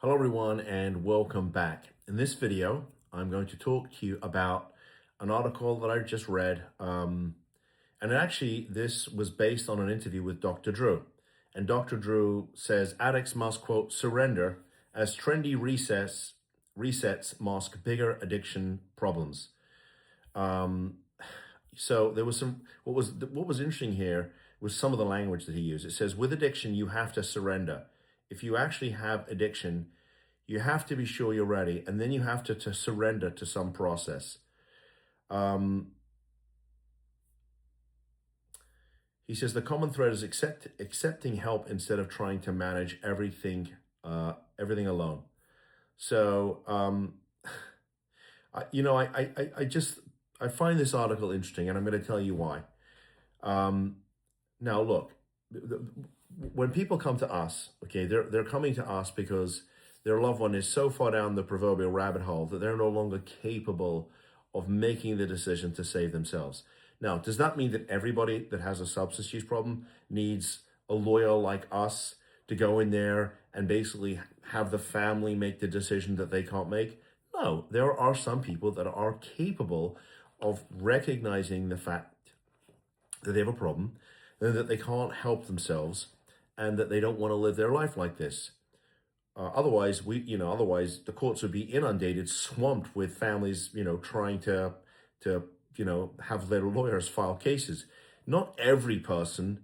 Hello everyone and welcome back. In this video, I'm going to talk to you about an article that I just read. And actually this was based on an interview with Dr. Drew. And Dr. Drew says addicts must, quote, surrender as trendy resets mask bigger addiction problems. So there was what was interesting here was some of the language that he used. It says, with addiction, you have to surrender. If you actually have addiction, you have to be sure you're ready, and then you have to surrender to some process. He says the common thread is accepting help instead of trying to manage everything alone. So, I find this article interesting, and I'm going to tell you why. Now, look, when people come to us, okay, they're coming to us because their loved one is so far down the proverbial rabbit hole that they're no longer capable of making the decision to save themselves. Now, does that mean that everybody that has a substance use problem needs a lawyer like us to go in there and basically have the family make the decision that they can't make? No, there are some people that are capable of recognizing the fact that they have a problem, and that they can't help themselves, and that they don't want to live their life like this. Otherwise, the courts would be inundated, swamped with families, trying to have their lawyers file cases. Not every person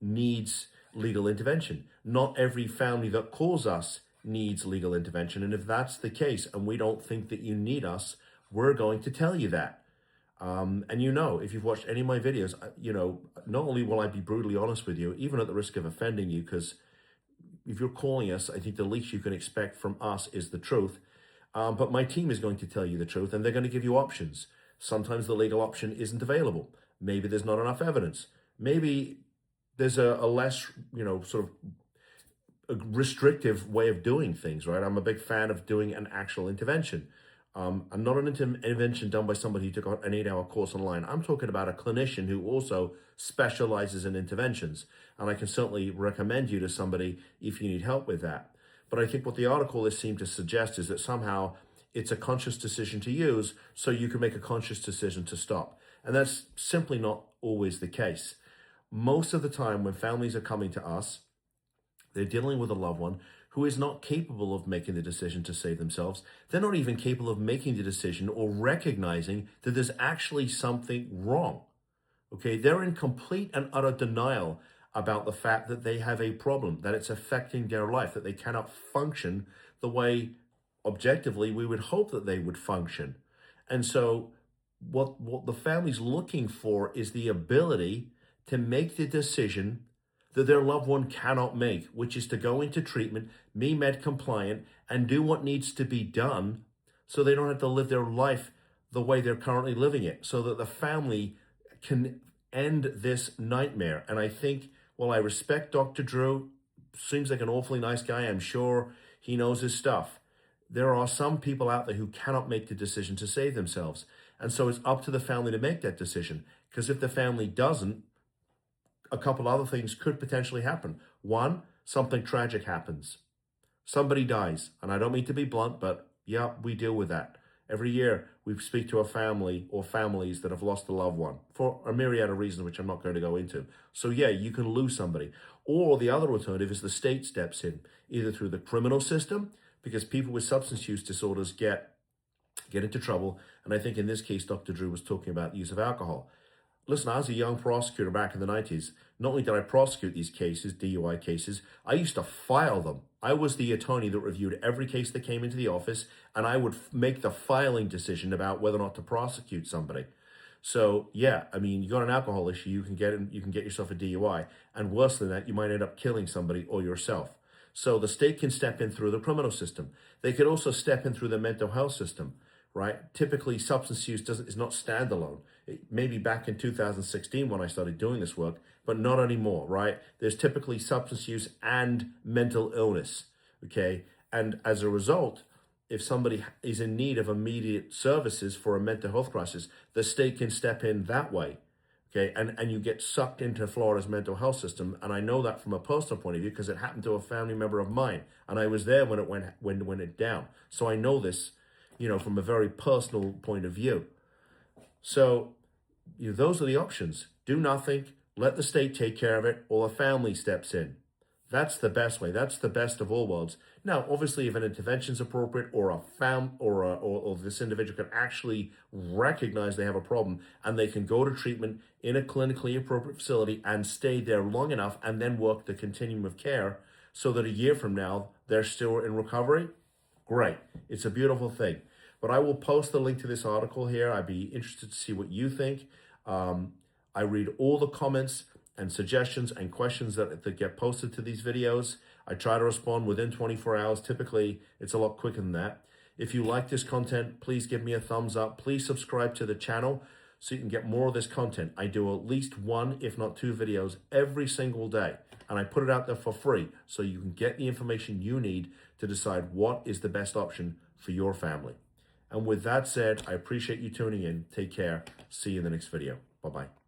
needs legal intervention. Not every family that calls us needs legal intervention. And if that's the case, and we don't think that you need us, we're going to tell you that. And if you've watched any of my videos, not only will I be brutally honest with you, even at the risk of offending you, because if you're calling us, I think the least you can expect from us is the truth. But my team is going to tell you the truth, and they're going to give you options. Sometimes the legal option isn't available. Maybe there's not enough evidence. Maybe there's a less, sort of a restrictive way of doing things, right? I'm a big fan of doing an actual intervention. And not an intervention done by somebody who took an 8-hour course online. I'm talking about a clinician who also specializes in interventions. And I can certainly recommend you to somebody if you need help with that. But I think what the article seemed to suggest is that somehow it's a conscious decision to use so you can make a conscious decision to stop. And that's simply not always the case. Most of the time when families are coming to us, they're dealing with a loved one who is not capable of making the decision to save themselves. They're not even capable of making the decision or recognizing that there's actually something wrong. Okay, they're in complete and utter denial about the fact that they have a problem, that it's affecting their life, that they cannot function the way objectively we would hope that they would function. And so what the family's looking for is the ability to make the decision that their loved one cannot make, which is to go into treatment, be med compliant, and do what needs to be done so they don't have to live their life the way they're currently living it, so that the family can end this nightmare. And I think, while I respect Dr. Drew, seems like an awfully nice guy, I'm sure he knows his stuff, there are some people out there who cannot make the decision to save themselves. And so it's up to the family to make that decision, because if the family doesn't, a couple other things could potentially happen. One, something tragic happens. Somebody dies. And I don't mean to be blunt, but yeah, we deal with that. Every year, we speak to a family or families that have lost a loved one for a myriad of reasons, which I'm not going to go into. So yeah, you can lose somebody. Or the other alternative is the state steps in, either through the criminal system, because people with substance use disorders get into trouble. And I think in this case, Dr. Drew was talking about the use of alcohol. Listen, I was a young prosecutor back in the 90s. Not only did I prosecute these cases, DUI cases, I used to file them. I was the attorney that reviewed every case that came into the office, and I would make the filing decision about whether or not to prosecute somebody. So yeah, I mean, you got an alcohol issue, you can get yourself a DUI, and worse than that, you might end up killing somebody or yourself. So the state can step in through the criminal system. They could also step in through the mental health system. Right? Typically, substance use is not standalone. Maybe back in 2016 when I started doing this work, but not anymore, right? There's typically substance use and mental illness, okay? And as a result, if somebody is in need of immediate services for a mental health crisis, the state can step in that way, Okay, and you get sucked into Florida's mental health system, and I know that from a personal point of view because it happened to a family member of mine, and I was there when it went it down. So I know this, from a very personal point of view. So those are the options. Do nothing, let the state take care of it, or a family steps in. That's the best way. That's the best of all worlds. Now, obviously, if an intervention is appropriate, or or this individual can actually recognize they have a problem, and they can go to treatment in a clinically appropriate facility and stay there long enough, and then work the continuum of care, so that a year from now they're still in recovery. Great. It's a beautiful thing. But I will post the link to this article here. I'd be interested to see what you think. I read all the comments and suggestions and questions that get posted to these videos. I try to respond within 24 hours. Typically, it's a lot quicker than that. If you like this content, please give me a thumbs up. Please subscribe to the channel so you can get more of this content. I do at least one, if not two videos every single day. And I put it out there for free so you can get the information you need to decide what is the best option for your family. And with that said, I appreciate you tuning in. Take care. See you in the next video. Bye-bye.